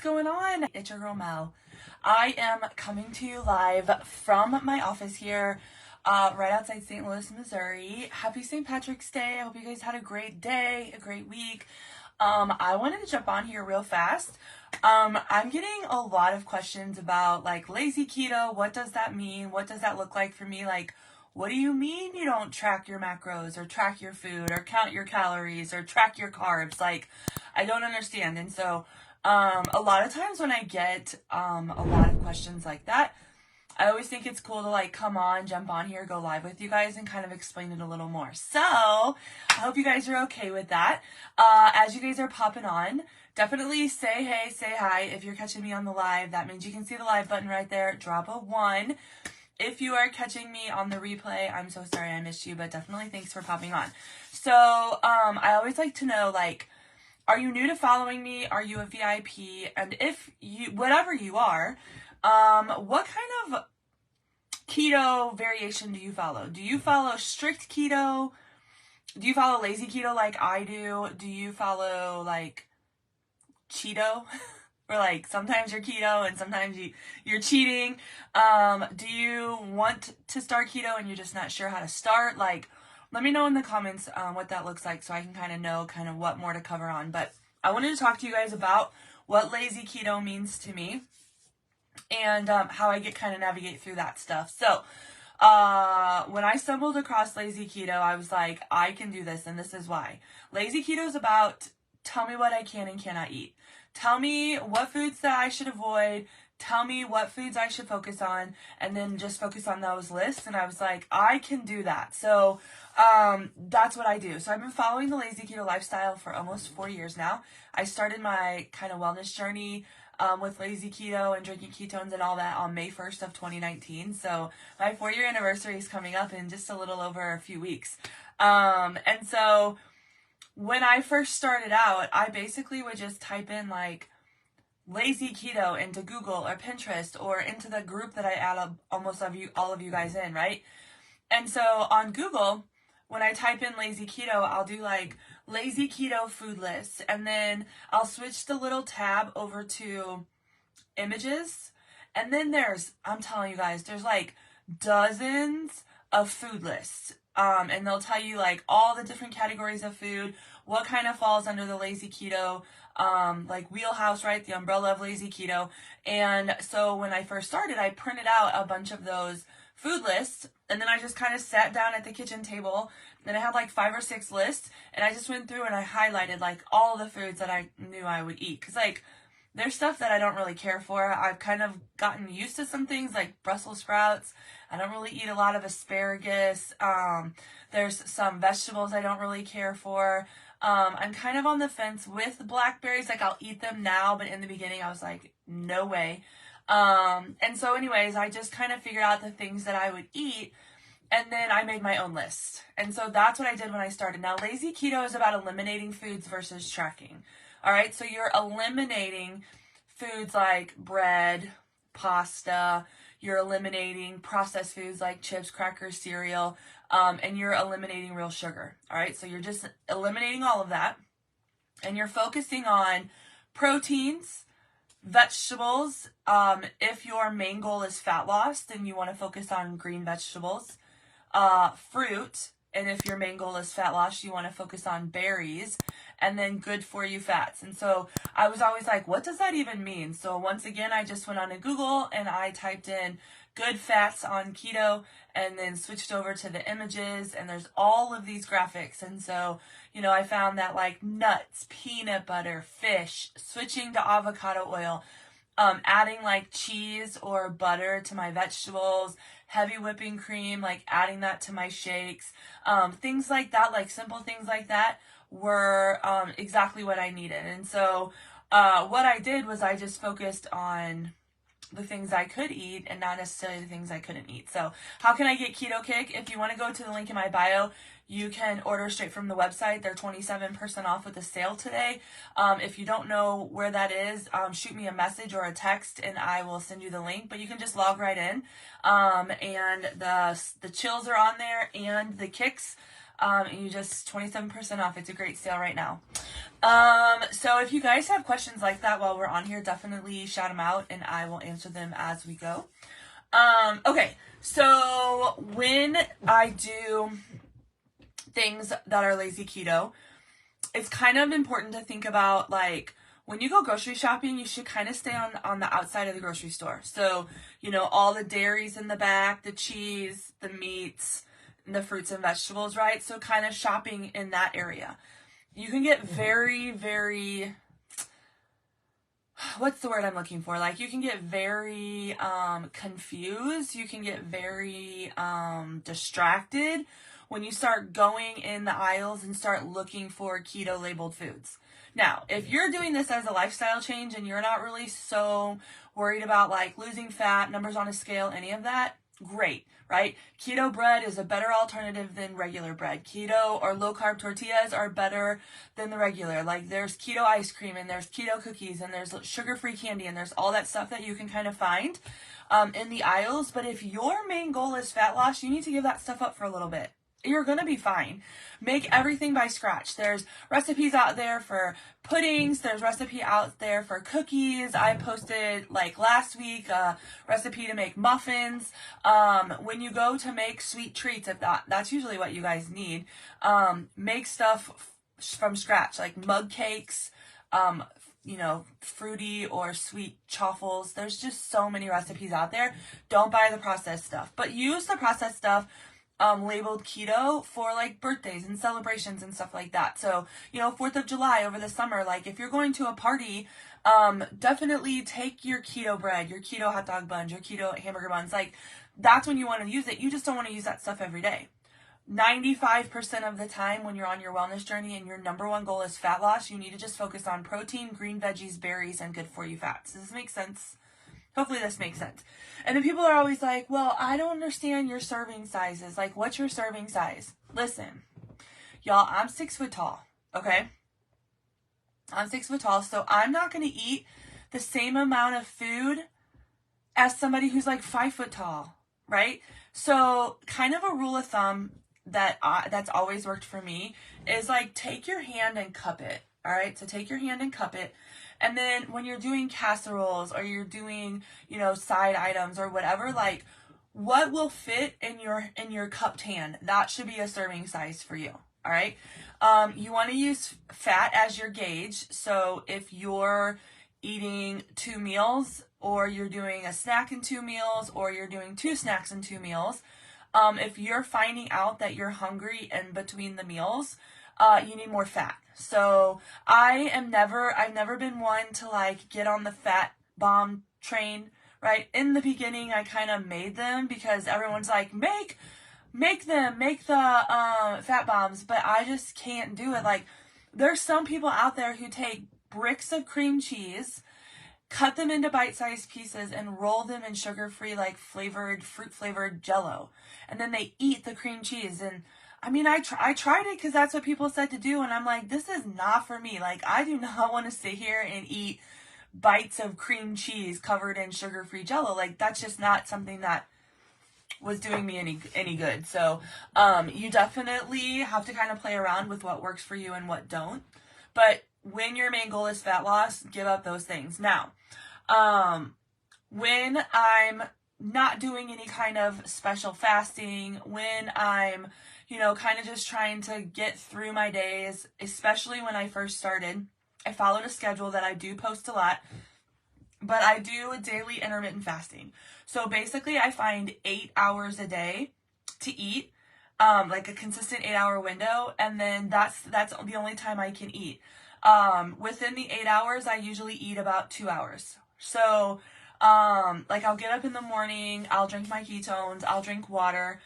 going on? It's your girl Mel. I am coming to you live from my office here, right outside St. Louis, Missouri. Happy St. Patrick's Day. I hope you guys had a great day, a great week. I wanted to jump on here real fast. I'm getting a lot of questions about like lazy keto. What does that mean? What does that look like for me? Like, what do you mean you don't track your macros or track your food or count your calories or track your carbs? Like, I don't understand. And so, a lot of times when I get, a lot of questions like that, I always think it's cool to like come on, jump on here, go live with you guys and kind of explain it a little more. So I hope you guys are okay with that. As you guys are popping on, definitely say hey, say hi. If you're catching me on the live, that means you can see the live button right there. Drop a 1. If you are catching me on the replay, I'm so sorry I missed you, but definitely thanks for popping on. So, I always like to know, like, are you new to following me? Are you a VIP? And if you, whatever you are, what kind of keto variation do you follow? Do you follow strict keto? Do you follow lazy keto like I do? Do you follow like Cheeto? Or like sometimes you're keto and sometimes you're cheating. Do you want to start keto and you're just not sure how to start? Like, let me know in the comments what that looks like so I can kind of know kind of what more to cover on. But I wanted to talk to you guys about what lazy keto means to me and how I get kind of navigate through that stuff. So when I stumbled across lazy keto, I was like, I can do this, and this is why. Lazy keto is about tell me what I can and cannot eat. Tell me what foods that I should avoid. Tell me what foods I should focus on, and then just focus on those lists. And I was like, I can do that. So that's what I do. So I've been following the lazy keto lifestyle for almost 4 years now. I started my kind of wellness journey with lazy keto and drinking ketones and all that on May 1st of 2019. So my 4-year anniversary is coming up in just a little over a few weeks. And so when I first started out, I basically would just type in like lazy keto into Google or Pinterest or into the group that I add all of you guys in, right? And so on Google, when I type in lazy keto, I'll do like lazy keto food lists, and then I'll switch the little tab over to images. And then I'm telling you guys, there's like dozens of food lists. And they'll tell you like all the different categories of food, what kind of falls under the lazy keto, like wheelhouse, right? The umbrella of lazy keto. And so when I first started, I printed out a bunch of those food lists, and then I just kind of sat down at the kitchen table, and I had like 5 or 6 lists, and I just went through and I highlighted like all the foods that I knew I would eat. Cause like, there's stuff that I don't really care for. I've kind of gotten used to some things like Brussels sprouts. I don't really eat a lot of asparagus. There's some vegetables I don't really care for. I'm kind of on the fence with blackberries. Like, I'll eat them now, but in the beginning I was like, no way. And so anyways, I just kind of figured out the things that I would eat, and then I made my own list. And so that's what I did when I started. Now, lazy keto is about eliminating foods versus tracking. All right, so you're eliminating foods like bread, pasta, you're eliminating processed foods like chips, crackers, cereal, and you're eliminating real sugar. All right, so you're just eliminating all of that, and you're focusing on proteins, vegetables. If your main goal is fat loss, then you want to focus on green vegetables, fruit, and if your main goal is fat loss, you want to focus on berries, and then good for you fats. And so I was always like, what does that even mean? So once again, I just went on to Google and I typed in good fats on keto, and then switched over to the images, and there's all of these graphics. And so, I found that like nuts, peanut butter, fish, switching to avocado oil, adding like cheese or butter to my vegetables, heavy whipping cream, like adding that to my shakes, things like that, like simple things like that were exactly what I needed. And so what I did was I just focused on the things I could eat and not necessarily the things I couldn't eat. So how can I get Keto Kick? If you want to go to the link in my bio, you can order straight from the website. They're 27% off with the sale today. If you don't know where that is, shoot me a message or a text and I will send you the link. But you can just log right in. And the chills are on there and the kicks. And you just 27% off. It's a great sale right now. So if you guys have questions like that while we're on here, definitely shout them out and I will answer them as we go. Okay, so when I do things that are lazy keto, it's kind of important to think about, like, when you go grocery shopping, you should kind of stay on the outside of the grocery store. So, all the dairies in the back, the cheese, the meats, and the fruits and vegetables, right? So kind of shopping in that area. You can get very, very, what's the word I'm looking for? Like, you can get very confused. You can get very distracted when you start going in the aisles and start looking for keto labeled foods. Now, if you're doing this as a lifestyle change and you're not really so worried about like losing fat, numbers on a scale, any of that, great, right? Keto bread is a better alternative than regular bread. Keto or low carb tortillas are better than the regular. Like, there's keto ice cream and there's keto cookies and there's sugar-free candy and there's all that stuff that you can kind of find in the aisles. But if your main goal is fat loss, you need to give that stuff up for a little bit. You're going to be fine. Make everything by scratch. There's recipes out there for puddings. There's recipe out there for cookies. I posted like last week a recipe to make muffins. When you go to make sweet treats, if that's usually what you guys need, make stuff from scratch, like mug cakes, fruity or sweet chaffles. There's just so many recipes out there. Don't buy the processed stuff, but use the processed stuff labeled keto for like birthdays and celebrations and stuff like that. So, 4th of July over the summer, like if you're going to a party, definitely take your keto bread, your keto hot dog buns, your keto hamburger buns. Like, that's when you want to use it. You just don't want to use that stuff every day. 95% of the time when you're on your wellness journey and your number one goal is fat loss, you need to just focus on protein, green veggies, berries, and good for you fats. Does this make sense? Hopefully this makes sense. And then people are always like, well, I don't understand your serving sizes. Like, what's your serving size? Listen, y'all, I'm 6 foot tall, okay? I'm 6 foot tall, so I'm not going to eat the same amount of food as somebody who's like 5 foot tall, right? So kind of a rule of thumb that's always worked for me is like, take your hand and cup it, all right? So take your hand and cup it. And then when you're doing casseroles or you're doing, side items or whatever, like, what will fit in your cupped hand? That should be a serving size for you. All right. You want to use fat as your gauge. So if you're eating 2 meals or you're doing a snack in 2 meals or you're doing 2 snacks in 2 meals, if you're finding out that you're hungry in between the meals, you need more fat. So I've never been one to like get on the fat bomb train, right? In the beginning, I kind of made them because everyone's like, make the fat bombs, but I just can't do it. Like, there's some people out there who take bricks of cream cheese, cut them into bite-sized pieces, and roll them in sugar-free, like fruit-flavored Jell-O, and then they eat the cream cheese. And I mean, I tried it because that's what people said to do, and I'm like, this is not for me. Like, I do not want to sit here and eat bites of cream cheese covered in sugar-free Jell-O. Like, that's just not something that was doing me any good. So, you definitely have to kind of play around with what works for you and what don't. But when your main goal is fat loss, give up those things. Now, when I'm not doing any kind of special fasting, when I'm, kind of just trying to get through my days, especially when I first started, I followed a schedule that I do post a lot, but I do a daily intermittent fasting. So basically I find 8 hours a day to eat, like a consistent 8-hour window. And then that's the only time I can eat. Within the 8 hours, I usually eat about 2 hours. So, like, I'll get up in the morning, I'll drink my ketones, I'll drink water,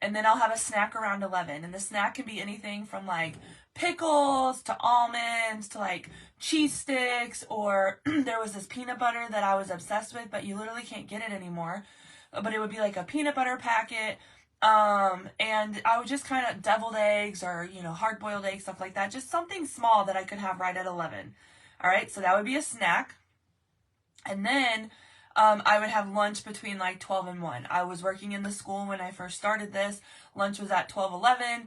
and then I'll have a snack around 11. And the snack can be anything from like pickles to almonds to like cheese sticks, or there was this peanut butter that I was obsessed with, but you literally can't get it anymore. But it would be like a peanut butter packet. And I would just kind of deviled eggs or, hard-boiled eggs, stuff like that. Just something small that I could have right at 11. All right. So that would be a snack. And then, I would have lunch between like 12 and 1. I was working in the school when I first started this. Lunch was at 12:11.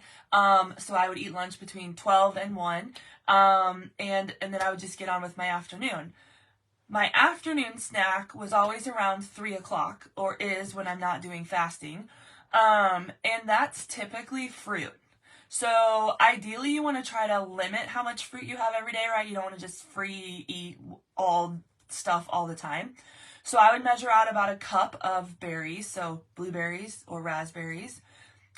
So I would eat lunch between 12 and 1. And then I would just get on with my afternoon. My afternoon snack was always around 3 o'clock, or is when I'm not doing fasting. And that's typically fruit. So ideally you want to try to limit how much fruit you have every day, right? You don't want to just free eat all stuff all the time. So I would measure out about a cup of berries, so blueberries or raspberries.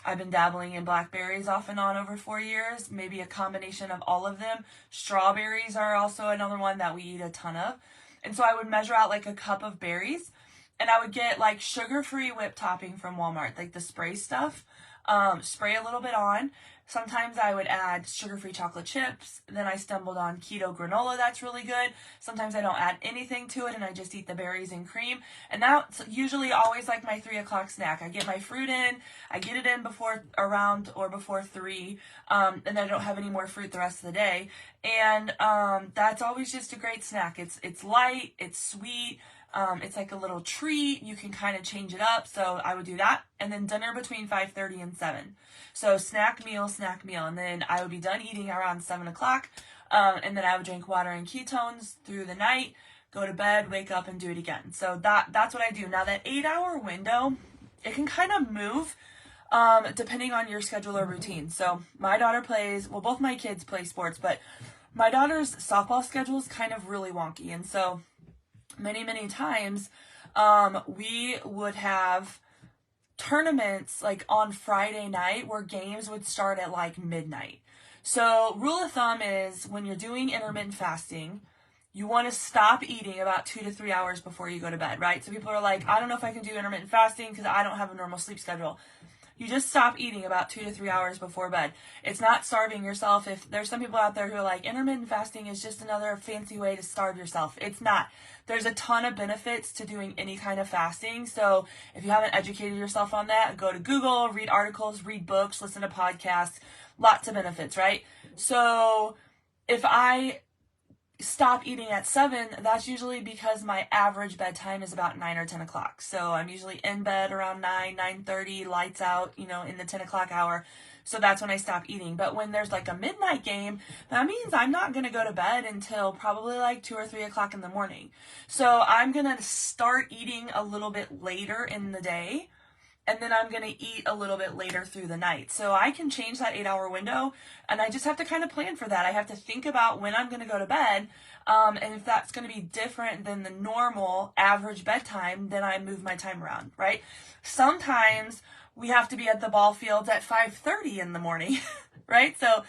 I've been dabbling in blackberries off and on over 4 years, maybe a combination of all of them. Strawberries are also another one that we eat a ton of. And so I would measure out like a cup of berries, and I would get like sugar-free whipped topping from Walmart, like the spray stuff. Spray a little bit on. Sometimes I would add sugar-free chocolate chips. Then I stumbled on keto granola that's really good. Sometimes I don't add anything to it and I just eat the berries and cream. And that's usually always like my 3 o'clock snack. I get my fruit in, I get it in before 3, and then I don't have any more fruit the rest of the day. And that's always just a great snack. It's light, it's sweet. It's like a little treat. You can kind of change it up. So I would do that. And then dinner between 5:30 and 7. So snack meal. And then I would be done eating around 7 o'clock. And then I would drink water and ketones through the night, go to bed, wake up, and do it again. So that's what I do. Now that 8-hour window, it can kind of move depending on your schedule or routine. So my daughter both my kids play sports, but my daughter's softball schedule is kind of really wonky. And so many times, we would have tournaments like on Friday night where games would start at like midnight. So rule of thumb is when you're doing intermittent fasting, you want to stop eating about 2 to 3 hours before you go to bed, right? So people are like, I don't know if I can do intermittent fasting because I don't have a normal sleep schedule. You just stop eating about 2 to 3 hours before bed. It's not starving yourself. If there's some people out there who are like, intermittent fasting is just another fancy way to starve yourself. It's not. There's a ton of benefits to doing any kind of fasting. So if you haven't educated yourself on that, go to Google, read articles, read books, listen to podcasts. Lots of benefits, right? So if I stop eating at 7, that's usually because my average bedtime is about 9 or 10 o'clock. So I'm usually in bed around 9:30, lights out, in the 10 o'clock hour. So that's when I stop eating. But when there's like a midnight game, that means I'm not going to go to bed until probably like 2 or 3 o'clock in the morning. So I'm going to start eating a little bit later in the day, and then I'm going to eat a little bit later through the night. So I can change that 8-hour window, and I just have to kind of plan for that. I have to think about when I'm going to go to bed, and if that's going to be different than the normal average bedtime, then I move my time around, right? Sometimes we have to be at the ball fields at 5:30 in the morning, right? So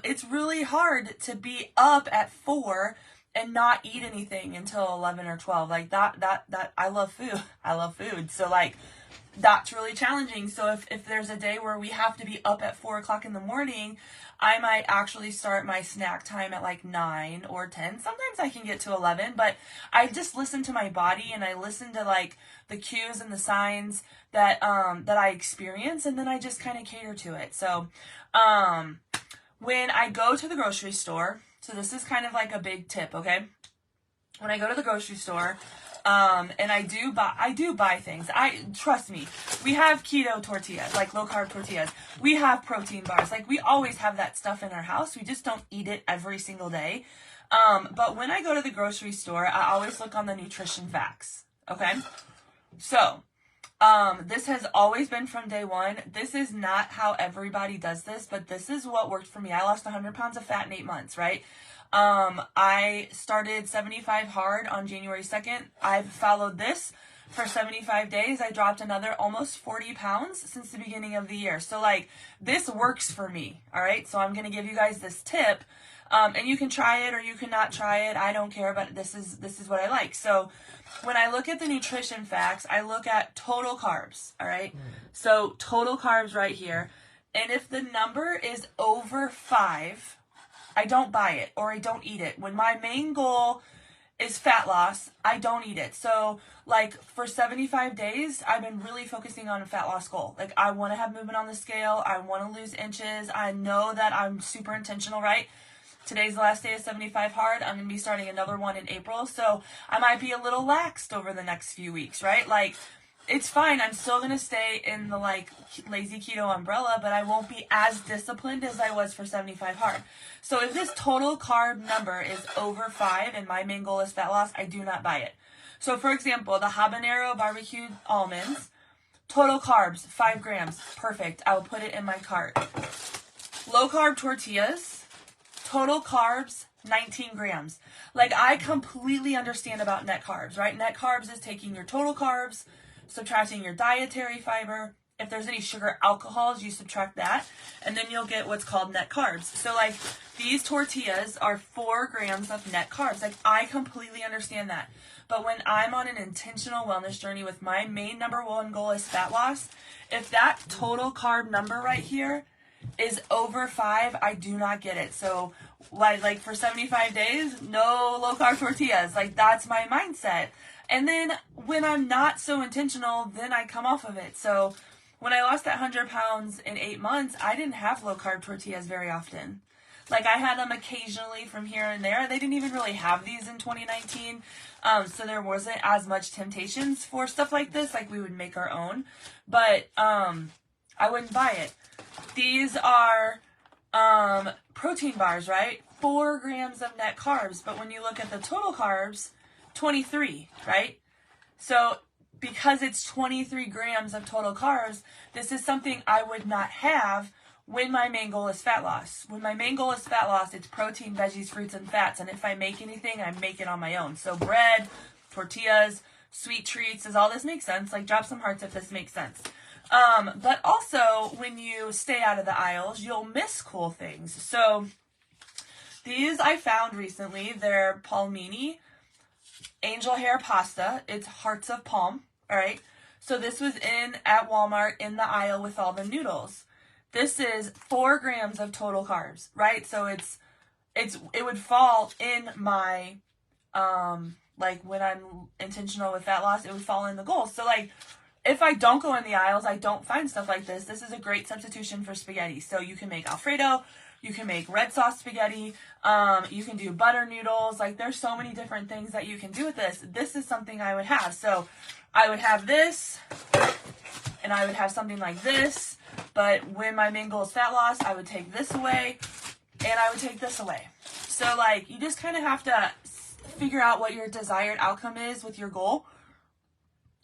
it's really hard to be up at 4 and not eat anything until 11 or 12. Like that I love food. I love food. So like, that's really challenging. So if there's a day where we have to be up at 4 o'clock in the morning, I might actually start my snack time at like 9 or 10. Sometimes I can get to 11, but I just listen to my body and I listen to like the cues and the signs that I experience, and then I just kind of cater to it. So when I go to the grocery store, so this is kind of like a big tip, okay? When I go to the grocery store, and I do buy things. Trust me, we have keto tortillas, like low carb tortillas. We have protein bars. Like we always have that stuff in our house. We just don't eat it every single day. But when I go to the grocery store, I always look on the nutrition facts. Okay. So, this has always been from day one. This is not how everybody does this, but this is what worked for me. I lost 100 pounds of fat in 8 months, right? I started 75 hard on January 2nd. I've followed this for 75 days. I dropped another almost 40 pounds since the beginning of the year. So like, this works for me. All right. So I'm going to give you guys this tip. And you can try it or you cannot try it. I don't care, but this is what I like. So when I look at the nutrition facts, I look at total carbs. All right. So total carbs right here. And if the number is over 5, I don't buy it or I don't eat it. When my main goal is fat loss, I don't eat it. So like for 75 days, I've been really focusing on a fat loss goal. Like I want to have movement on the scale. I want to lose inches. I know that I'm super intentional, right? Today's the last day of 75 hard. I'm going to be starting another one in April, so I might be a little laxed over the next few weeks, right? Like, it's fine. I'm still going to stay in the, like, lazy keto umbrella, but I won't be as disciplined as I was for 75 hard. So if this total carb number is over 5 and my main goal is fat loss, I do not buy it. So, for example, the habanero barbecued almonds, total carbs, 5 grams. Perfect. I will put it in my cart. Low carb tortillas, total carbs, 19 grams. Like, I completely understand about net carbs, right? Net carbs is taking your total carbs, subtracting your dietary fiber. If there's any sugar alcohols, you subtract that, and then you'll get what's called net carbs. So, like, these tortillas are 4 grams of net carbs. Like, I completely understand that. But when I'm on an intentional wellness journey with my main number one goal is fat loss, if that total carb number right here is over 5, I do not get it. So, like for 75 days, no low carb tortillas. Like, that's my mindset. And then when I'm not so intentional, then I come off of it. So when I lost that 100 pounds in 8 months, I didn't have low carb tortillas very often. Like, I had them occasionally from here and there. They didn't even really have these in 2019. So there wasn't as much temptations for stuff like this. Like, we would make our own. But I wouldn't buy it. These are protein bars, right? 4 grams of net carbs. But when you look at the total carbs, 23, right? So because it's 23 grams of total carbs, this is something I would not have when my main goal is fat loss. When my main goal is fat loss, it's protein, veggies, fruits, and fats. And if I make anything, I make it on my own. So bread, tortillas, sweet treats. Does all this make sense? Like, drop some hearts if this makes sense. But also, when you stay out of the aisles, you'll miss cool things. So these I found recently. They're palmini angel hair pasta. It's hearts of palm. All right. So this was at Walmart in the aisle with all the noodles. This is 4 grams of total carbs, right? So it would fall in my, like, when I'm intentional with fat loss, it would fall in the goals. So, like, if I don't go in the aisles, I don't find stuff like this. This is a great substitution for spaghetti. So you can make Alfredo, you can make red sauce spaghetti, you can do butter noodles. Like, there's so many different things that you can do with this. This is something I would have. So I would have this, and I would have something like this. But when my main goal is fat loss, I would take this away, and I would take this away. So, like, you just kind of have to figure out what your desired outcome is with your goal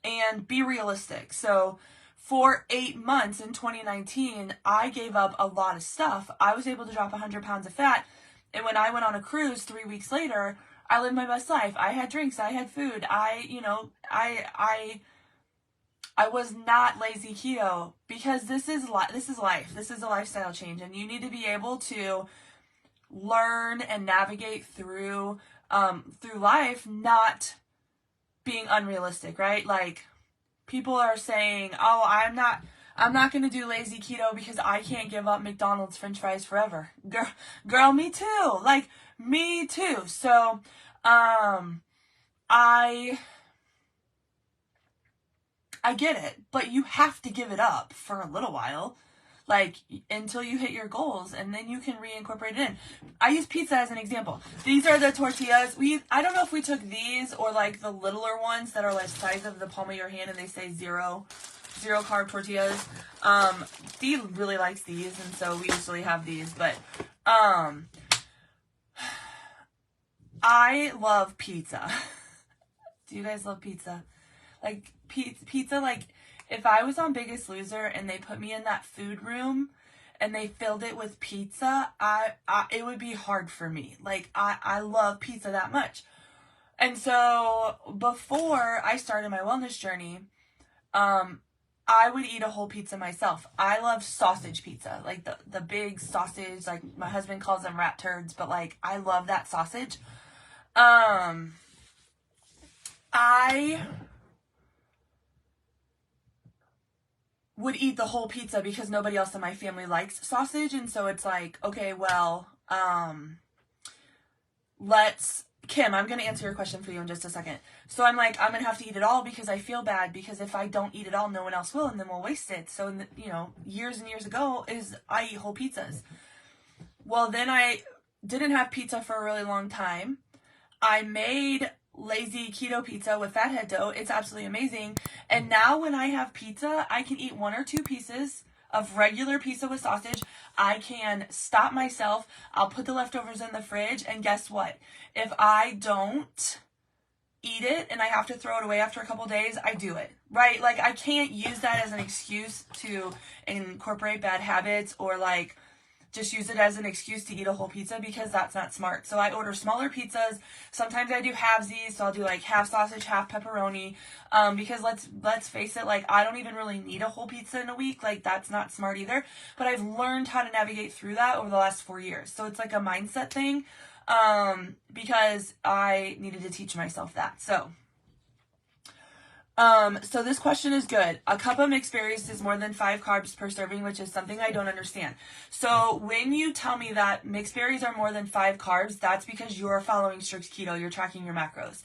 and be realistic. So for 8 months in 2019, I gave up a lot of stuff. I was able to drop 100 pounds of fat. And when I went on a cruise 3 weeks later, I lived my best life. I had drinks. I had food. I was not lazy keto, because this is life. This is a lifestyle change, and you need to be able to learn and navigate through life, not being unrealistic, right? Like, people are saying, "Oh, I'm not going to do lazy keto because I can't give up McDonald's French fries forever." Girl, me too. Like, me too. So, I get it, but you have to give it up for a little while, like, until you hit your goals, and then you can reincorporate it in. I use pizza as an example. These are the tortillas. I don't know if we took these or, like, the littler ones that are like the size of the palm of your hand, and they say zero carb tortillas. Dee really likes these, and so we usually have these, but I love pizza. Do you guys love pizza? Like, pizza, like, if I was on Biggest Loser and they put me in that food room and they filled it with pizza, it would be hard for me. Like, I love pizza that much. And so before I started my wellness journey, I would eat a whole pizza myself. I love sausage pizza, like the big sausage, like my husband calls them rat turds, but, like, I love that sausage. I would eat the whole pizza because nobody else in my family likes sausage, and so it's like, okay, well, Kim, I'm going to answer your question for you in just a second. So I'm like, I'm going to have to eat it all because I feel bad, because if I don't eat it all, no one else will, and then we'll waste it. So, years and years ago, I eat whole pizzas. Well, then I didn't have pizza for a really long time. I made lazy keto pizza with fathead dough. It's absolutely amazing. And now when I have pizza, I can eat 1 or 2 pieces of regular pizza with sausage. I can stop myself. I'll put the leftovers in the fridge. And guess what? If I don't eat it and I have to throw it away after a couple days, I do it, right? Like, I can't use that as an excuse to incorporate bad habits, or like just use it as an excuse to eat a whole pizza, because that's not smart. So I order smaller pizzas. Sometimes I do halvesies, so I'll do like half sausage, half pepperoni, because let's face it, like, I don't even really need a whole pizza in a week. Like, that's not smart either. But I've learned how to navigate through that over the last 4 years. So it's like a mindset thing, because I needed to teach myself that. So this question is good. A cup of mixed berries is more than 5 carbs per serving, which is something I don't understand. So when you tell me that mixed berries are more than 5 carbs, that's because you're following strict keto. You're tracking your macros.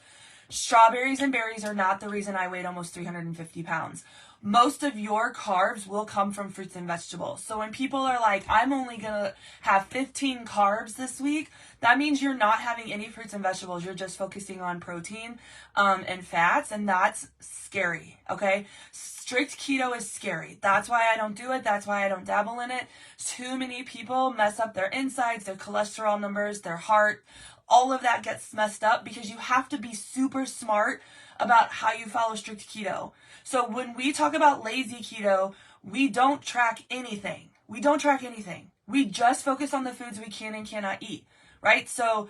Strawberries and berries are not the reason I weighed almost 350 pounds. Most of your carbs will come from fruits and vegetables. So when people are like, I'm only going to have 15 carbs this week, that means you're not having any fruits and vegetables. You're just focusing on protein and fats, and that's scary, okay? Strict keto is scary. That's why I don't do it. That's why I don't dabble in it. Too many people mess up their insides, their cholesterol numbers, their heart. All of that gets messed up because you have to be super smart about how you follow strict keto. So when we talk about lazy keto, we don't track anything. We don't track anything. We just focus on the foods we can and cannot eat, right? So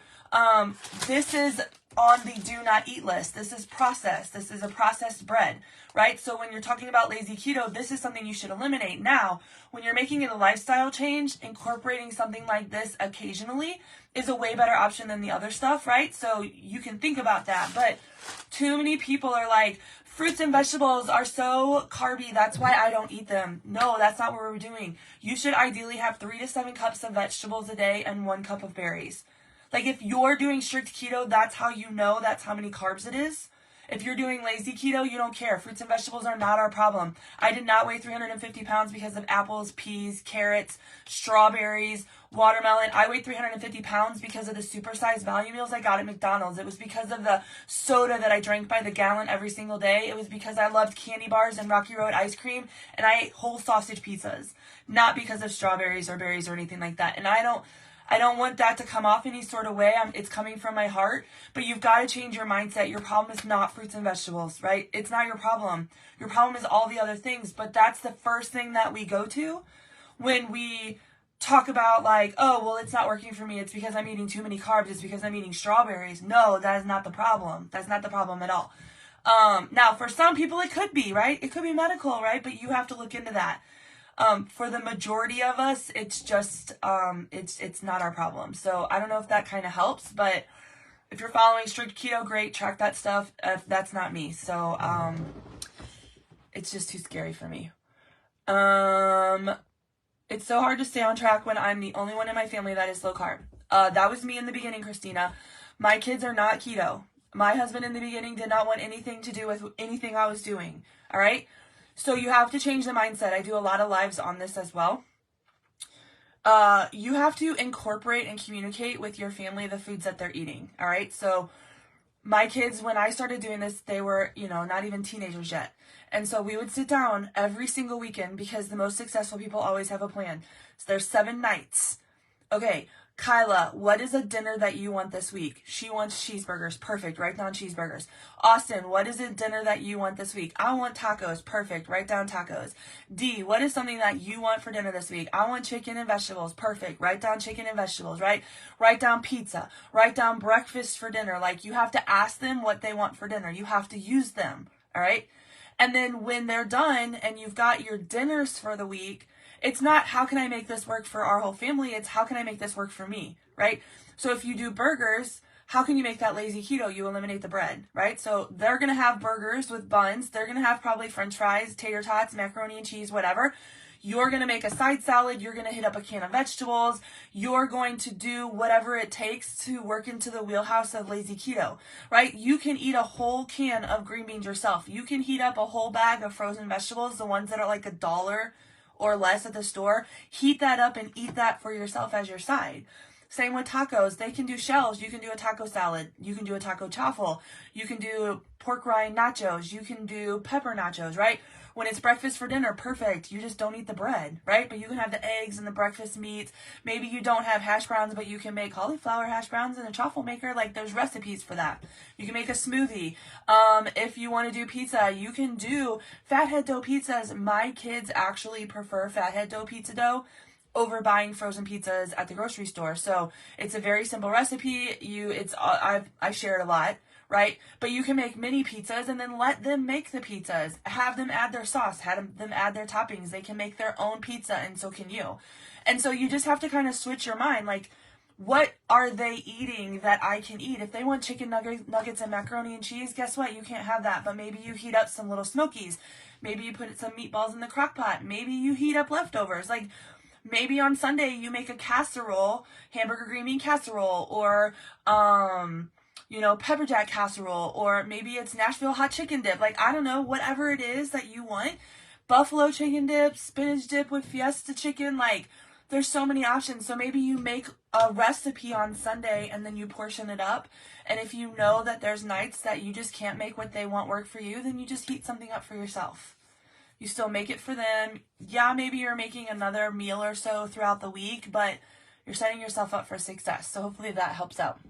this is on the do not eat list. This is processed. This is a processed bread, right? So when you're talking about lazy keto, this is something you should eliminate. Now, when you're making it a lifestyle change, incorporating something like this occasionally is a way better option than the other stuff, right? So you can think about that. But too many people are like, fruits and vegetables are so carby, that's why I don't eat them. No, that's not what we're doing. You should ideally have 3 to 7 cups of vegetables a day and 1 cup of berries. Like, if you're doing strict keto, that's how you know that's how many carbs it is. If you're doing lazy keto, you don't care. Fruits and vegetables are not our problem. I did not weigh 350 pounds because of apples, peas, carrots, strawberries, watermelon. I weighed 350 pounds because of the supersized value meals I got at McDonald's. It was because of the soda that I drank by the gallon every single day. It was because I loved candy bars and Rocky Road ice cream, and I ate whole sausage pizzas. Not because of strawberries or berries or anything like that. And I don't want that to come off any sort of way. It's coming from my heart. But you've got to change your mindset. Your problem is not fruits and vegetables, right? It's not your problem. Your problem is all the other things. But that's the first thing that we go to when we talk about, like, oh, well, it's not working for me. It's because I'm eating too many carbs. It's because I'm eating strawberries. No, that is not the problem. That's not the problem at all. Now, for some people, it could be, right? It could be medical, right? But you have to look into that. For the majority of us, it's just, it's not our problem. So I don't know if that kind of helps, but if you're following strict keto, great, track that stuff. That's not me. So, it's just too scary for me. It's so hard to stay on track when I'm the only one in my family that is low carb. That was me in the beginning, Christina. My kids are not keto. My husband in the beginning did not want anything to do with anything I was doing. All right. So you have to change the mindset. I do a lot of lives on this as well. You have to incorporate and communicate with your family the foods that they're eating. All right. So my kids, when I started doing this, they were, not even teenagers yet. And so we would sit down every single weekend, because the most successful people always have a plan. So there's 7 nights. Okay. Kyla, what is a dinner that you want this week? She wants cheeseburgers. Perfect. Write down cheeseburgers. Austin, what is a dinner that you want this week? I want tacos. Perfect. Write down tacos. D, what is something that you want for dinner this week? I want chicken and vegetables. Perfect. Write down chicken and vegetables, right? Write down pizza. Write down breakfast for dinner. Like, you have to ask them what they want for dinner. You have to use them. All right. And then when they're done and you've got your dinners for the week, it's not how can I make this work for our whole family, it's how can I make this work for me, right? So if you do burgers, how can you make that lazy keto? You eliminate the bread, right? So they're going to have burgers with buns. They're going to have probably french fries, tater tots, macaroni and cheese, whatever. You're going to make a side salad. You're going to hit up a can of vegetables. You're going to do whatever it takes to work into the wheelhouse of lazy keto, right? You can eat a whole can of green beans yourself. You can heat up a whole bag of frozen vegetables, the ones that are like $1 or less at the store. Heat that up and eat that for yourself as your side. Same with tacos. They can do shells. You can do a taco salad. You can do a taco chaffle. You can do pork rind nachos. You can do pepper nachos, right? When it's breakfast for dinner, perfect. You just don't eat the bread, right? But you can have the eggs and the breakfast meats. Maybe you don't have hash browns, but you can make cauliflower hash browns in a chaffle maker. Like, there's recipes for that. You can make a smoothie. If you want to do pizza, you can do fathead dough pizzas. My kids actually prefer fathead dough pizza dough over buying frozen pizzas at the grocery store. So it's a very simple recipe. I share it a lot, right? But you can make mini pizzas and then let them make the pizzas. Have them add their sauce, have them add their toppings. They can make their own pizza, and so can you. And so you just have to kind of switch your mind. Like, what are they eating that I can eat? If they want chicken nuggets and macaroni and cheese, guess what? You can't have that. But maybe you heat up some little Smokies. Maybe you put some meatballs in the crock pot. Maybe you heat up leftovers. Like, maybe on Sunday you make a casserole, hamburger green bean casserole, or, pepper jack casserole, or maybe it's Nashville hot chicken dip. Like, I don't know, whatever it is that you want. Buffalo chicken dip, spinach dip with Fiesta chicken. Like, there's so many options. So maybe you make a recipe on Sunday and then you portion it up. And if you know that there's nights that you just can't make what they want work for you, then you just heat something up for yourself. You still make it for them. Yeah, maybe you're making another meal or so throughout the week, but you're setting yourself up for success. So hopefully that helps out.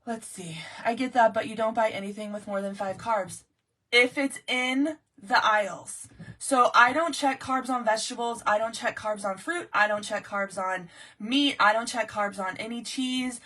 Let's see. I get that, but you don't buy anything with more than 5 carbs. If it's in the aisles. So I don't check carbs on vegetables. I don't check carbs on fruit. I don't check carbs on meat. I don't check carbs on any cheese,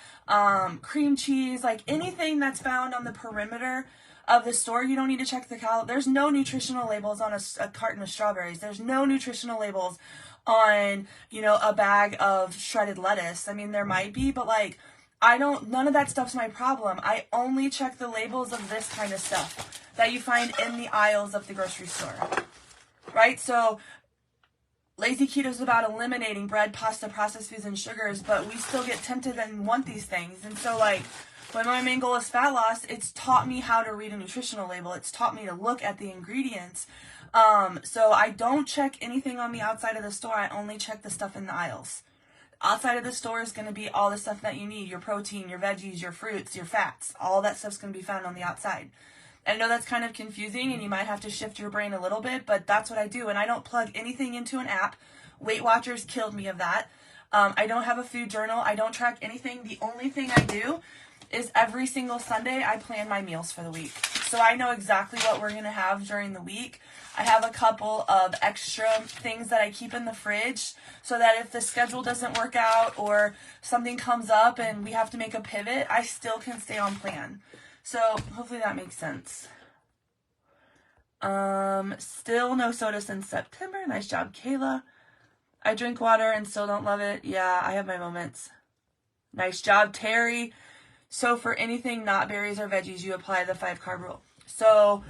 cream cheese, like anything that's found on the perimeter of the store. You don't need to check the calories. There's no nutritional labels on a carton of strawberries. There's no nutritional labels on, a bag of shredded lettuce. I mean, there might be, but like, none of that stuff's my problem. I only check the labels of this kind of stuff that you find in the aisles of the grocery store, right? So Lazy Keto is about eliminating bread, pasta, processed foods, and sugars, but we still get tempted and want these things. And so, like, when my main goal is fat loss, it's taught me how to read a nutritional label. It's taught me to look at the ingredients. So I don't check anything on the outside of the store. I only check the stuff in the aisles. Outside of the store is going to be all the stuff that you need. Your protein, your veggies, your fruits, your fats. All that stuff's going to be found on the outside. I know that's kind of confusing and you might have to shift your brain a little bit, but that's what I do. And I don't plug anything into an app. Weight Watchers killed me of that. I don't have a food journal. I don't track anything. The only thing I do is every single Sunday I plan my meals for the week. So I know exactly what we're going to have during the week. I have a couple of extra things that I keep in the fridge so that if the schedule doesn't work out or something comes up and we have to make a pivot, I still can stay on plan. So hopefully that makes sense. Still no soda since September. Nice job, Kayla. I drink water and still don't love it. Yeah, I have my moments. Nice job, Terry. So for anything not berries or veggies, you apply the 5 carb rule. So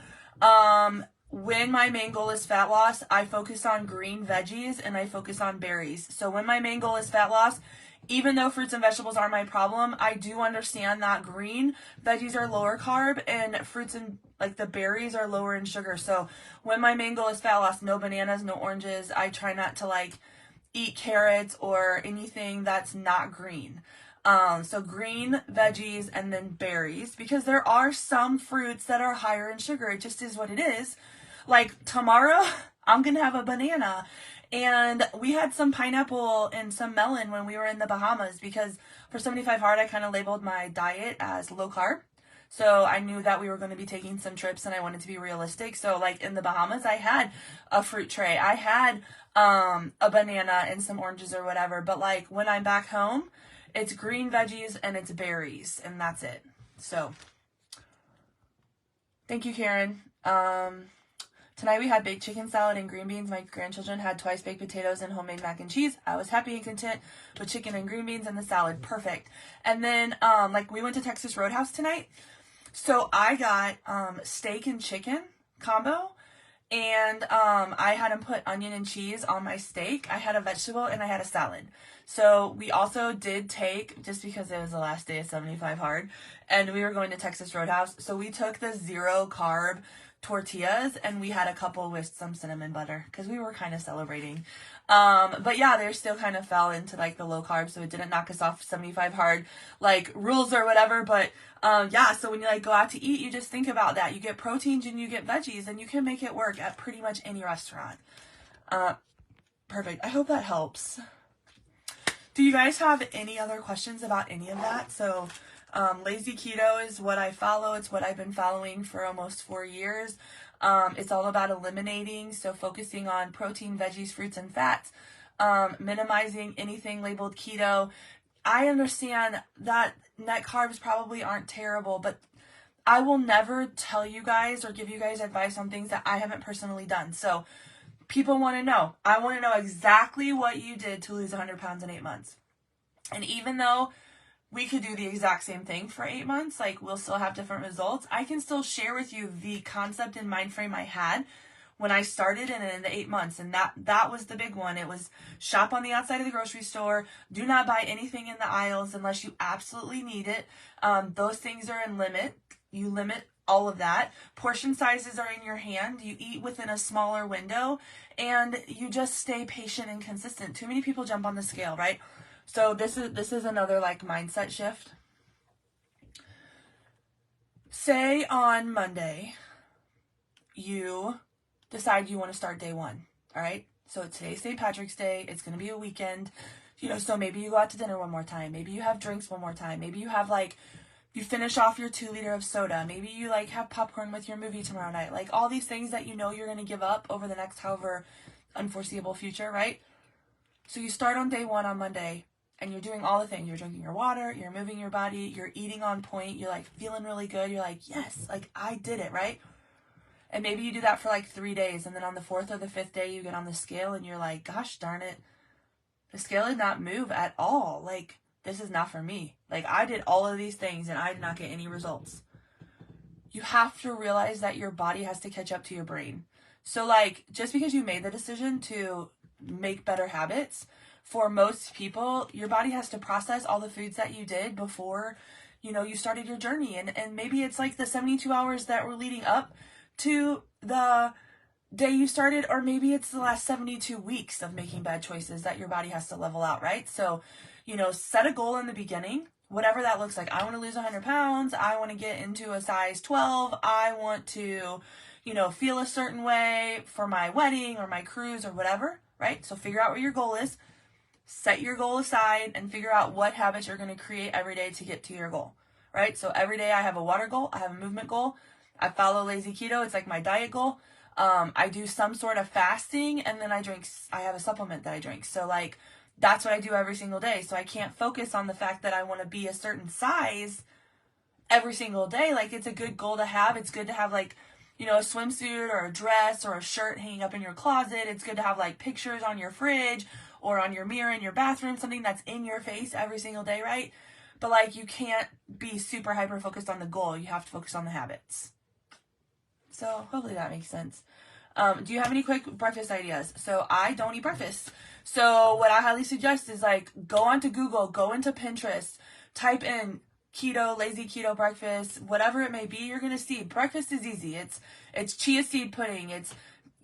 when my main goal is fat loss, I focus on green veggies and I focus on berries. So when my main goal is fat loss, even though fruits and vegetables are my problem, I do understand that green veggies are lower carb and fruits and like the berries are lower in sugar. So when my main goal is fat loss, no bananas, no oranges. I try not to like eat carrots or anything that's not green. So green veggies and then berries, because there are some fruits that are higher in sugar. It just is what it is. Like tomorrow, I'm going to have a banana, and we had some pineapple and some melon when we were in the Bahamas, because for 75 Hard, I kind of labeled my diet as low carb. So I knew that we were going to be taking some trips and I wanted to be realistic. So like in the Bahamas, I had a fruit tray. I had, a banana and some oranges or whatever. But like when I'm back home, it's green veggies and it's berries, and that's it. So, thank you, Karen. Tonight we had baked chicken salad and green beans. My grandchildren had twice baked potatoes and homemade mac and cheese. I was happy and content with chicken and green beans and the salad. Perfect. And then, we went to Texas Roadhouse tonight. So I got steak and chicken combo. And I had them put onion and cheese on my steak. I had a vegetable and I had a salad. So we also did take, just because it was the last day of 75 Hard, and we were going to Texas Roadhouse, so we took the 0 carb tortillas, and we had a couple with some cinnamon butter because we were kind of celebrating. But yeah, they still kind of fell into like the low carb, so it didn't knock us off 75 hard like rules or whatever. But yeah, so when you like go out to eat, you just think about that. You get proteins and you get veggies, and you can make it work at pretty much any restaurant. Perfect. I hope that helps. Do you guys have any other questions about any of that? So Lazy Keto is what I follow. It's what I've been following for almost 4 years. It's all about eliminating, so focusing on protein, veggies, fruits, and fats, minimizing anything labeled keto. I understand that net carbs probably aren't terrible, but I will never tell you guys or give you guys advice on things that I haven't personally done. So people want to know. I want to know exactly what you did to lose 100 pounds in 8 months. And even though we could do the exact same thing for 8 months, like we'll still have different results, I can still share with you the concept and mind frame I had when I started and in the 8 months. And that was the big one. It was shop on the outside of the grocery store. Do not buy anything in the aisles unless you absolutely need it. Those things are in limit. You limit all of that. Portion sizes are in your hand. You eat within a smaller window, and you just stay patient and consistent. Too many people jump on the scale, right? So this is another like mindset shift. Say on Monday, you decide you want to start day 1. All right. So today's St. Patrick's Day. It's going to be a weekend, so maybe you go out to dinner one more time. Maybe you have drinks one more time. Maybe you have you finish off your 2 liter of soda. Maybe you have popcorn with your movie tomorrow night. Like all these things that you're going to give up over the next however unforeseeable future, right? So you start on day 1 on Monday, and you're doing all the things. You're drinking your water, you're moving your body, you're eating on point, you're feeling really good. You're yes, I did it, right? And maybe you do that for 3 days, and then on the 4th or the 5th day you get on the scale and you're gosh darn it, the scale did not move at all. This is not for me. I did all of these things and I did not get any results. You have to realize that your body has to catch up to your brain. So just because you made the decision to make better habits, for most people, your body has to process all the foods that you did before, you started your journey. And maybe it's the 72 hours that were leading up to the day you started, or maybe it's the last 72 weeks of making bad choices that your body has to level out, right? So, set a goal in the beginning, whatever that looks like. I want to lose 100 pounds. I want to get into a size 12. I want to, feel a certain way for my wedding or my cruise or whatever, right? So figure out what your goal is, set your goal aside, and figure out what habits you're going to create every day to get to your goal, right? So every day I have a water goal. I have a movement goal. I follow Lazy Keto. It's my diet goal. I do some sort of fasting, and then I have a supplement that I drink. So that's what I do every single day. So I can't focus on the fact that I want to be a certain size every single day. It's a good goal to have. It's good to have a swimsuit or a dress or a shirt hanging up in your closet. It's good to have pictures on your fridge or on your mirror in your bathroom, something that's in your face every single day, right? But you can't be super hyper focused on the goal. You have to focus on the habits. So hopefully that makes sense. Do you have any quick breakfast ideas? So I don't eat breakfast. So what I highly suggest is go onto Google, go into Pinterest, type in keto, lazy keto breakfast, whatever it may be, you're going to see breakfast is easy. It's chia seed pudding. It's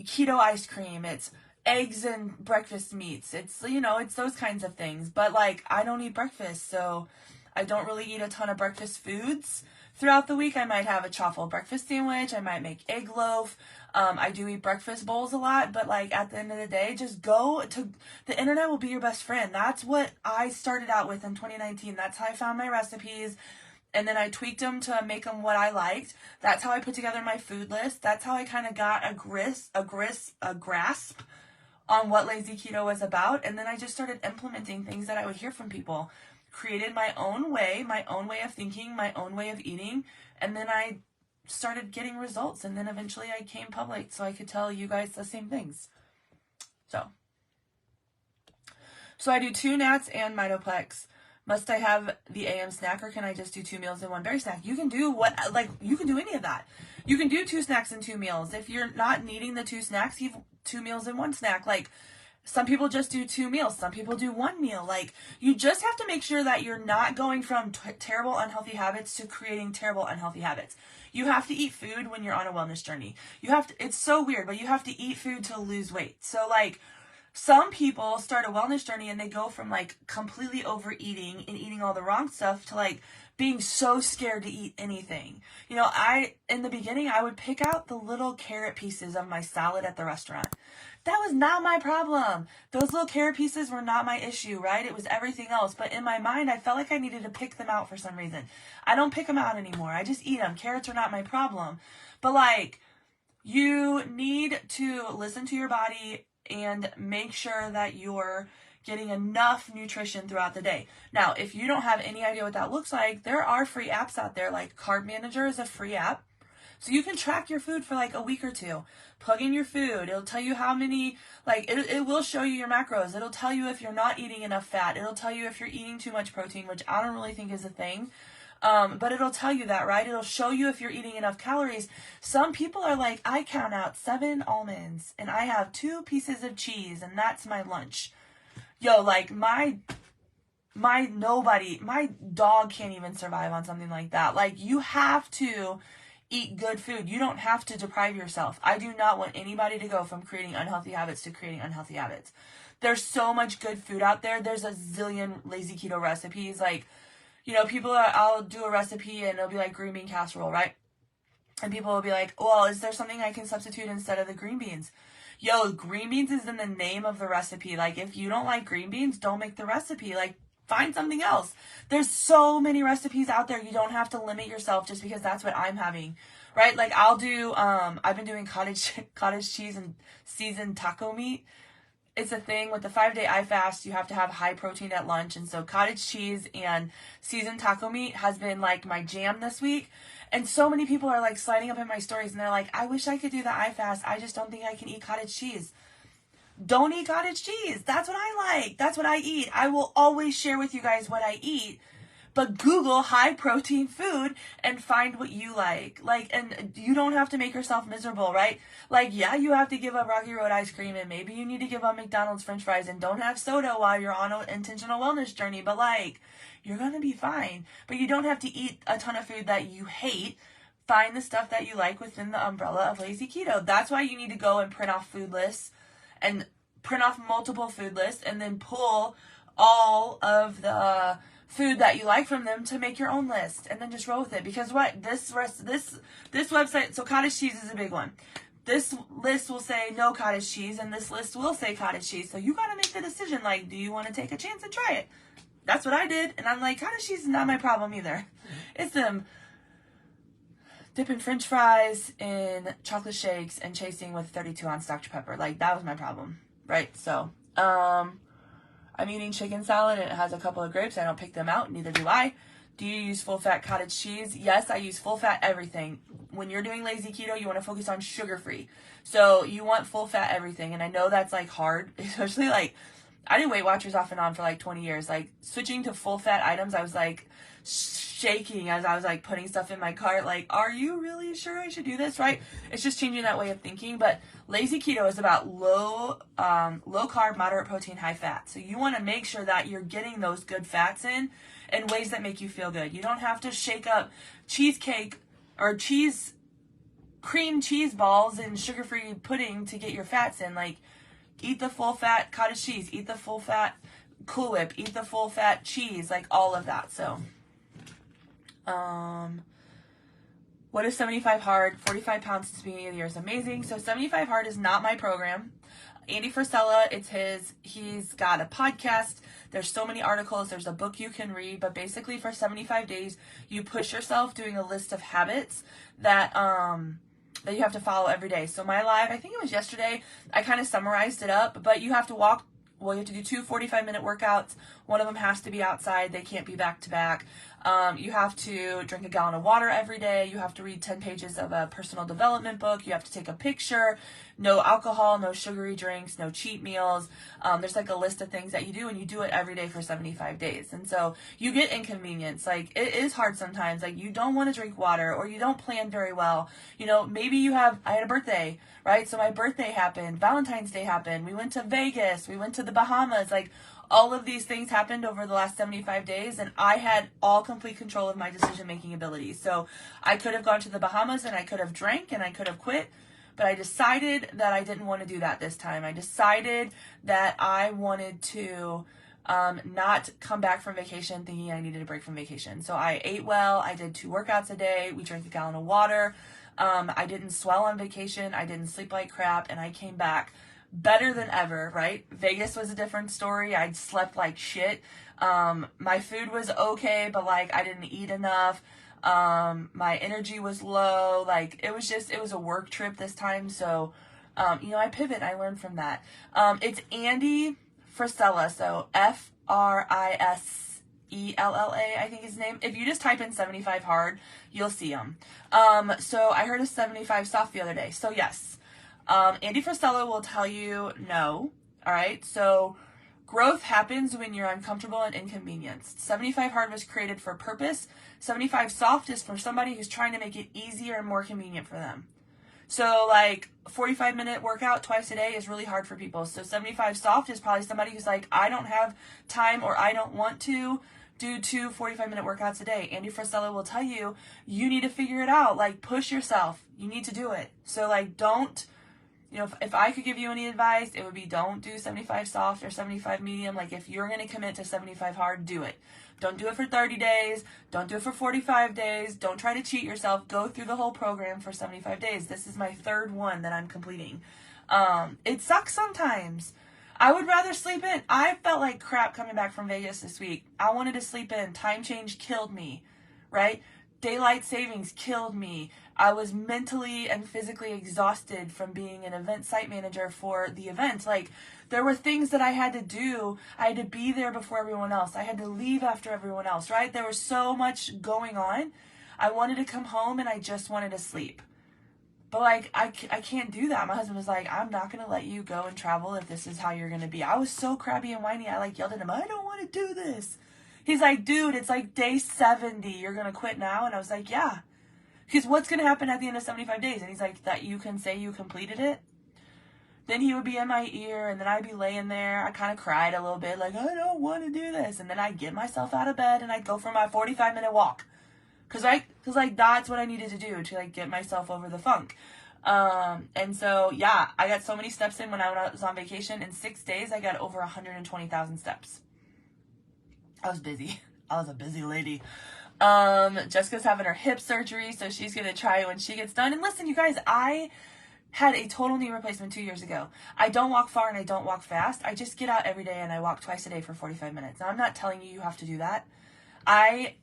keto ice cream. It's eggs and breakfast meats. It's, it's those kinds of things. But I don't eat breakfast, so I don't really eat a ton of breakfast foods. Throughout the week, I might have a chaffle breakfast sandwich. I might make egg loaf. I do eat breakfast bowls a lot, but at the end of the day, just go to the internet will be your best friend. That's what I started out with in 2019. That's how I found my recipes. And then I tweaked them to make them what I liked. That's how I put together my food list. That's how I kind of got a grasp on what Lazy Keto was about. And then I just started implementing things that I would hear from people. Created my own way of thinking, my own way of eating, and then I started getting results, and then eventually I came public so I could tell you guys the same things. So I do 2 Nats and Mitoplex. Must I have the AM snack, or can I just do 2 meals and 1 berry snack? You can do you can do any of that. You can do 2 snacks and 2 meals. If you're not needing the 2 snacks, you have 2 meals and 1 snack. Some people just do 2 meals. Some people do 1 meal. Like, you just have to make sure that you're not going from terrible unhealthy habits to creating terrible unhealthy habits. You have to eat food when you're on a wellness journey. You have to, it's so weird, but you have to eat food to lose weight. So like, some people start a wellness journey and they go from like completely overeating and eating all the wrong stuff to like being so scared to eat anything. You know, in the beginning, I would pick out the little carrot pieces of my salad at the restaurant. That was not my problem. Those little carrot pieces were not my issue, right? It was everything else. But in my mind, I felt like I needed to pick them out for some reason. I don't pick them out anymore. I just eat them. Carrots are not my problem. But like, you need to listen to your body and make sure that you're getting enough nutrition throughout the day. Now, if you don't have any idea what that looks like, there are free apps out there. Like Carb Manager is a free app. So you can track your food for like a week or two. Plug in your food. It'll tell you how many, like, it will show you your macros. It'll tell you if you're not eating enough fat. It'll tell you if you're eating too much protein, which I don't really think is a thing. But it'll tell you that, right? It'll show you if you're eating enough calories. Some people are like, I count out 7 almonds and I have 2 pieces of cheese and that's my lunch. Yo, like my dog can't even survive on something like that. Like, you have to eat good food. You don't have to deprive yourself. I do not want anybody to go from creating unhealthy habits to creating unhealthy habits. There's so much good food out there. There's a zillion lazy keto recipes. Like, you know, I'll do a recipe and it'll be like green bean casserole, right? And people will be like, well, is there something I can substitute instead of the green beans? Yo, green beans is in the name of the recipe. Like, if you don't like green beans, don't make the recipe. Like, find something else. There's so many recipes out there. You don't have to limit yourself just because that's what I'm having, right? Like, I've been doing cottage cheese and seasoned taco meat. It's a thing with the 5-day I fast. You have to have high protein at lunch. And so cottage cheese and seasoned taco meat has been like my jam this week. And so many people are like sliding up in my stories and they're like, I wish I could do the I fast. I just don't think I can eat cottage cheese. Don't eat cottage cheese. That's what I like. That's what I eat. I will always share with you guys what I eat. But Google high protein food and find what you like. Like, and you don't have to make yourself miserable, right? Like, yeah, you have to give up Rocky Road ice cream and maybe you need to give up McDonald's French fries and don't have soda while you're on an intentional wellness journey. But like, you're going to be fine. But you don't have to eat a ton of food that you hate. Find the stuff that you like within the umbrella of lazy keto. That's why you need to go and print off food lists and print off multiple food lists and then pull all of the food that you like from them to make your own list and then just roll with it. Because what this website, so cottage cheese is a big one. This list will say no cottage cheese and this list will say cottage cheese. So you got to make the decision, like, do you want to take a chance and try it? That's what I did. And I'm like, cottage cheese is not my problem either. It's them dipping French fries in chocolate shakes and chasing with 32-ounce Dr. Pepper. Like, that was my problem, right? So, I'm eating chicken salad and it has a couple of grapes. I don't pick them out. Neither do I. Do you use full-fat cottage cheese? Yes, I use full-fat everything. When you're doing lazy keto, you want to focus on sugar-free. So you want full-fat everything. And I know that's, like, hard, especially, like, I did Weight Watchers off and on for, like, 20 years. Like, switching to full-fat items, I was, like, shaking as I was, like, putting stuff in my cart. Like, are you really sure I should do this, right? It's just changing that way of thinking. But lazy keto is about low carb, moderate protein, high fat. So you want to make sure that you're getting those good fats in ways that make you feel good. You don't have to shake up cheesecake or cream cheese balls and sugar-free pudding to get your fats in. Like, eat the full-fat cottage cheese, eat the full-fat Cool Whip, eat the full-fat cheese, like all of that. So, what is 75 Hard? 45 pounds since the beginning of the year is amazing. So 75 Hard is not my program. Andy Frisella, he's got a podcast. There's so many articles. There's a book you can read. But basically for 75 days, you push yourself doing a list of habits that you have to follow every day. So my live, I think it was yesterday, I kind of summarized it up. But you have to walk well, you have to do 2 45-minute workouts. One of them has to be outside. They can't be back to back. You have to drink a gallon of water every day. You have to read 10 pages of a personal development book. You have to take a picture. No alcohol, no sugary drinks, no cheat meals. There's like a list of things that you do, and you do it every day for 75 days. And so you get inconvenience. Like, it is hard sometimes. Like, you don't want to drink water, or you don't plan very well. You know, maybe I had a birthday, right? So my birthday happened. Valentine's Day happened. We went to Vegas. We went to the Bahamas. Like, all of these things happened over the last 75 days, and I had all complete control of my decision-making abilities. So I could have gone to the Bahamas, and I could have drank, and I could have quit, but I decided that I didn't want to do that this time. I decided that I wanted to not come back from vacation thinking I needed a break from vacation. So I ate well. I did 2 workouts a day. We drank a gallon of water. I didn't swell on vacation. I didn't sleep like crap, and I came back better than ever, right? Vegas was a different story. I slept like shit. My food was okay, but like I didn't eat enough. My energy was low. Like, it was a work trip this time. So, I pivot. I learned from that. It's Andy Frisella. So Frisella, I think his name. If you just type in 75 hard, you'll see him. So I heard a 75 soft the other day. So yes. Andy Frisella will tell you no. All right. So growth happens when you're uncomfortable and inconvenienced. 75 hard was created for a purpose. 75 soft is for somebody who's trying to make it easier and more convenient for them. So like 45-minute workout twice a day is really hard for people. So 75 soft is probably somebody who's like, I don't have time, or I don't want to do 2 45-minute workouts a day. Andy Frisella will tell you, you need to figure it out. Like, push yourself. You need to do it. So like, don't, if I could give you any advice, it would be don't do 75 soft or 75 medium. Like, if you're going to commit to 75 hard, do it. Don't do it for 30 days. Don't do it for 45 days. Don't try to cheat yourself. Go through the whole program for 75 days. This is my 3rd one that I'm completing. It sucks sometimes. I would rather sleep in. I felt like crap coming back from Vegas this week. I wanted to sleep in. Time change killed me, right? Daylight savings killed me. I was mentally and physically exhausted from being an event site manager for the event. Like, there were things that I had to do. I had to be there before everyone else. I had to leave after everyone else, right? There was so much going on. I wanted to come home and I just wanted to sleep. But like, I can't do that. My husband was like, I'm not going to let you go and travel if this is how you're going to be. I was so crabby and whiny. I like yelled at him, I don't want to do this. He's like, dude, it's like day 70. You're going to quit now? And I was like, yeah. Because what's going to happen at the end of 75 days? And he's like, that you can say you completed it? Then he would be in my ear, and then I'd be laying there. I kind of cried a little bit, like, I don't want to do this. And then I'd get myself out of bed, and I'd go for my 45-minute walk. Because that's what I needed to do to, like, get myself over the funk. And so, yeah, I got so many steps in when I was on vacation. In 6 days, I got over 120,000 steps. I was busy. I was a busy lady. Jessica's having her hip surgery, so she's going to try it when she gets done. And listen, you guys, I had a total knee replacement 2 years ago. I don't walk far and I don't walk fast. I just get out every day and I walk twice a day for 45 minutes. Now, I'm not telling you have to do that. I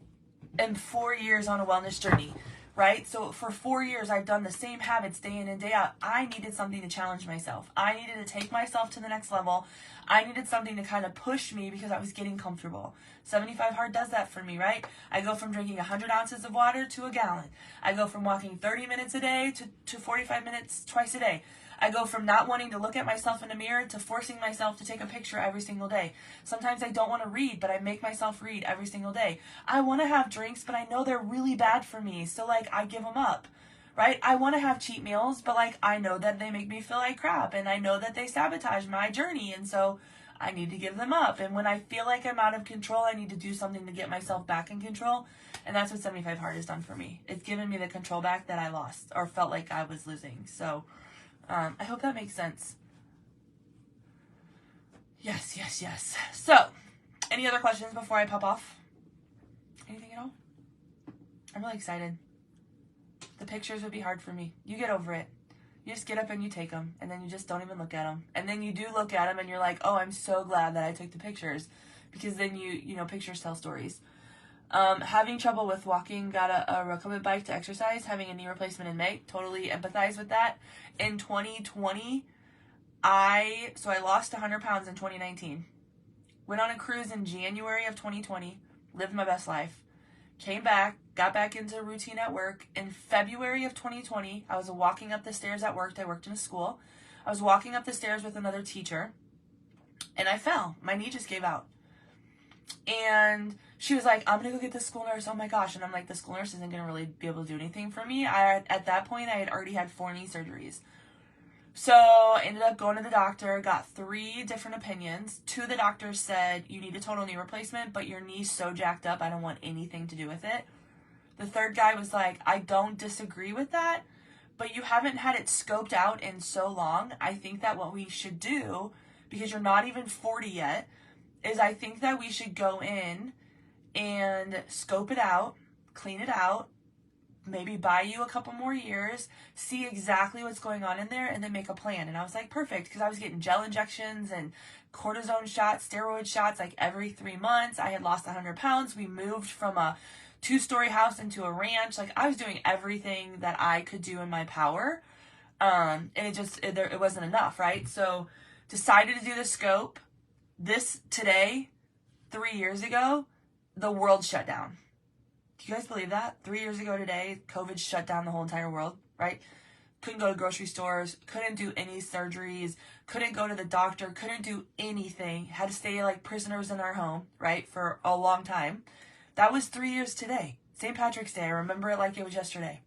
am 4 years on a wellness journey, right? So for 4 years, I've done the same habits day in and day out. I needed something to challenge myself. I needed to take myself to the next level. I needed something to kind of push me because I was getting comfortable. 75 hard does that for me, right? I go from drinking 100 ounces of water to a gallon. I go from walking 30 minutes a day to 45 minutes twice a day. I go from not wanting to look at myself in a mirror to forcing myself to take a picture every single day. Sometimes I don't want to read, but I make myself read every single day. I want to have drinks, but I know they're really bad for me, so like I give them up, right? I want to have cheat meals, but like I know that they make me feel like crap, and I know that they sabotage my journey, and so I need to give them up. And when I feel like I'm out of control, I need to do something to get myself back in control. And that's what 75 hard has done for me. It's given me the control back that I lost or felt like I was losing. So I hope that makes sense. Yes. So any other questions before I pop off? Anything at all? I'm really excited. The pictures would be hard for me. You get over it. You just get up and you take them, and then you just don't even look at them. And then you do look at them, and you're like, oh, I'm so glad that I took the pictures, because then you know, pictures tell stories. Having trouble with walking, got a recumbent bike to exercise, having a knee replacement in May, totally empathize with that. In 2020, So I lost 100 pounds in 2019. Went on a cruise in January of 2020. Lived my best life. Came back, got back into routine at work. In February of 2020, I was walking up the stairs at work. I worked in a school. I was walking up the stairs with another teacher, and I fell. My knee just gave out. And she was like, I'm going to go get the school nurse. Oh my gosh. And I'm like, the school nurse isn't going to really be able to do anything for me. At that point, I had already had 4 knee surgeries. So I ended up going to the doctor, got 3 different opinions. 2 of the doctors said, you need a total knee replacement, but your knee's so jacked up, I don't want anything to do with it. The third guy was like, I don't disagree with that, but you haven't had it scoped out in so long. I think that what we should do, because you're not even 40 yet, is I think that we should go in and scope it out, clean it out, maybe buy you a couple more years, see exactly what's going on in there, and then make a plan. And I was like, perfect, because I was getting gel injections and cortisone shots, steroid shots, like every 3 months. I had lost 100 pounds. We moved from a 2-story house into a ranch. Like, I was doing everything that I could do in my power. And it wasn't enough, right? So decided to do the scope. Today, 3 years ago, the world shut down. Do you guys believe that? 3 years ago today, COVID shut down the whole entire world, right? Couldn't go to grocery stores, couldn't do any surgeries, couldn't go to the doctor, couldn't do anything, had to stay like prisoners in our home, right, for a long time. That was 3 years today. St. Patrick's Day. I remember it like it was yesterday.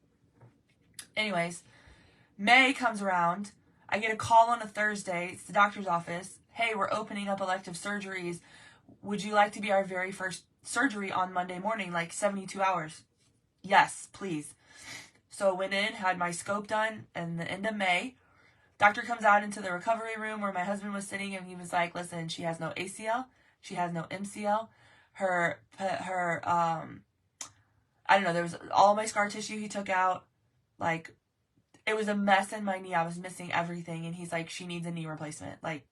Anyways, May comes around. I get a call on a Thursday. It's the doctor's office. Hey, we're opening up elective surgeries. Would you like to be our very first surgery on Monday morning, like 72 hours? Yes, please. So I went in, had my scope done, and the end of May, doctor comes out into the recovery room where my husband was sitting, and he was like, listen, she has no ACL, she has no MCL, her I don't know, there was all my scar tissue he took out, like, it was a mess in my knee, I was missing everything, and he's like, she needs a knee replacement, like,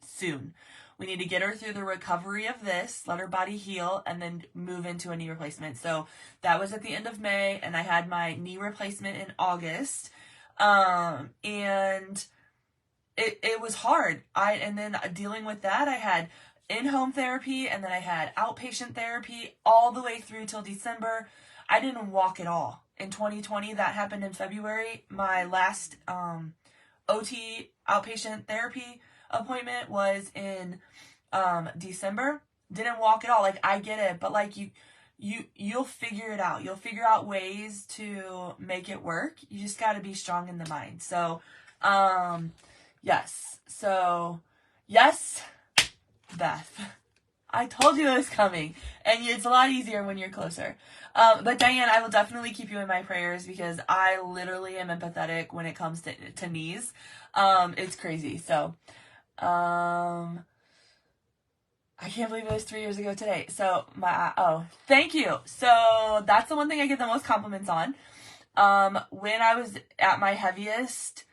soon. We need to get her through the recovery of this, let her body heal, and then move into a knee replacement. So that was at the end of May, and I had my knee replacement in August. And it was hard. And then dealing with that, I had in-home therapy, and then I had outpatient therapy all the way through till December. I didn't walk at all. In 2020, that happened in February. My last OT outpatient therapy appointment was in December. Didn't walk at all. Like, I get it, but like you'll figure it out. You'll figure out ways to make it work. You just got to be strong in the mind. So yes. So yes, Beth, I told you it was coming, and it's a lot easier when you're closer. But Diane, I will definitely keep you in my prayers, because I literally am empathetic when it comes to knees. It's crazy. So I can't believe it was 3 years ago today. So thank you. So that's the one thing I get the most compliments on. When I was at my heaviest,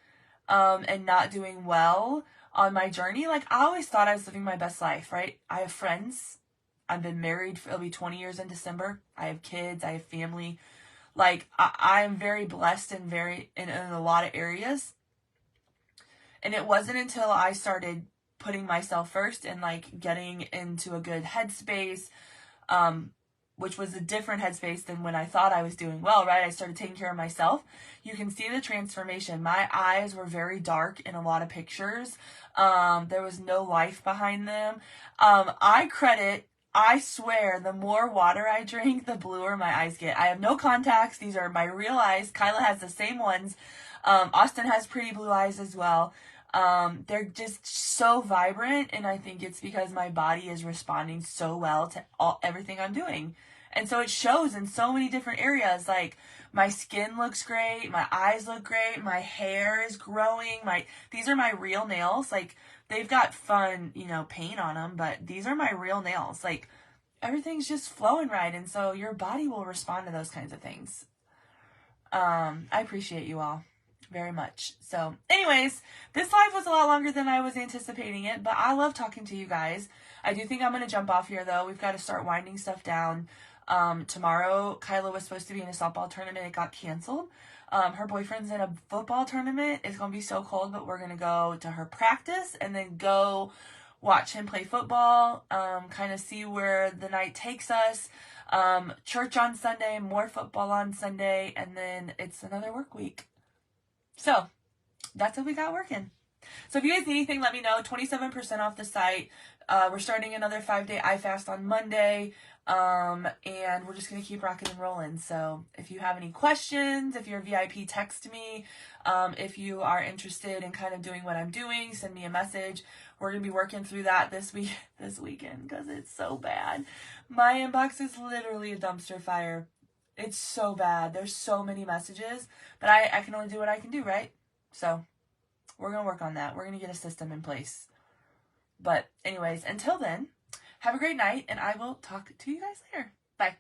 and not doing well on my journey, like, I always thought I was living my best life, right? I have friends. I've been married it'll be 20 years in December. I have kids. I have family. Like, I am very blessed and in a lot of areas. And it wasn't until I started putting myself first and like getting into a good headspace, which was a different headspace than when I thought I was doing well, right? I started taking care of myself. You can see the transformation. My eyes were very dark in a lot of pictures. There was no life behind them. I swear, the more water I drink, the bluer my eyes get. I have no contacts. These are my real eyes. Kyla has the same ones. Austin has pretty blue eyes as well. They're just so vibrant, and I think it's because my body is responding so well to everything I'm doing. And so it shows in so many different areas. Like, my skin looks great, my eyes look great, my hair is growing, these are my real nails. Like, they've got fun, paint on them, but these are my real nails. Like, everything's just flowing right, and so your body will respond to those kinds of things. I appreciate you all very much. So anyways, this live was a lot longer than I was anticipating it, but I love talking to you guys. I do think I'm going to jump off here, though. We've got to start winding stuff down. Tomorrow, Kyla was supposed to be in a softball tournament. It got canceled. Her boyfriend's in a football tournament. It's going to be so cold, but we're going to go to her practice and then go watch him play football, kind of see where the night takes us. Church on Sunday, more football on Sunday, and then it's another work week. So that's what we got working. So if you guys need anything, let me know. 27% off the site. We're starting another 5-day iFast on Monday. And we're just going to keep rocking and rolling. So if you have any questions, if you're a VIP, text me. If you are interested in kind of doing what I'm doing, send me a message. We're going to be working through that this weekend, because it's so bad. My inbox is literally a dumpster fire. It's so bad. There's so many messages, but I can only do what I can do, right? So we're going to work on that. We're going to get a system in place. But anyways, until then, have a great night, and I will talk to you guys later. Bye.